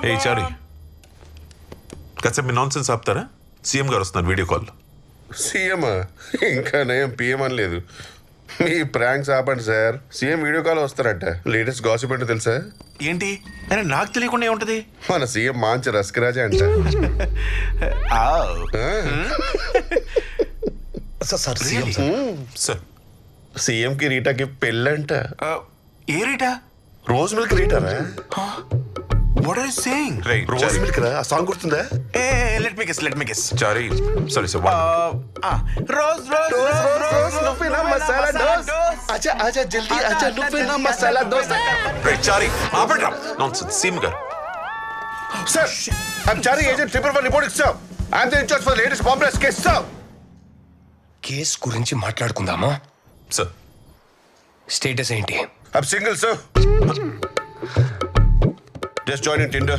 ఏ చారి కాసేపు మీ non sense ఆపుతారా? CM గారు వస్తున్నారు వీడియో కాల్. సీఎం ఇంకా నేను పిఎం అని లేదు. మీ ప్రాంక్స్ ఆపండి సార్. సీఎం వీడియో కాల్ వస్తారట. లేటెస్ట్ గాసిప్ అంటే తెలుసా? ఏంటి అయినా నాకు తెలియకుండా ఏముంటది? మన సీఎం మాంచి రస్కరాజా అంట. సార్ సీఎం సార్ సీఎం కి రీటాకి పెళ్ళంట. ఏ రీటా? రోజ్ మిల్క్ రీటారా? What are you saying? Rose milk రా, ఆ సాంగ్ గుర్తుందా? ఏ let me guess. Chari sorry sir rose నువ్వేనా మసాలా దోస్? ఆచా ఆచా జల్దీ ఆచా, నువ్వేనా మసాలా దోస్? చారి ఆపండి నాన్ సెన్స్. సీఎం గారు sir, I'm Chari agent 111 reporting, sir. I'm the in charge for the latest bombless case, sir. Case గురించి మాట్లాడుకుందామా? సార్ స్టేటస్ ఏంటి? I'm single, sir. Just joined in Tinder.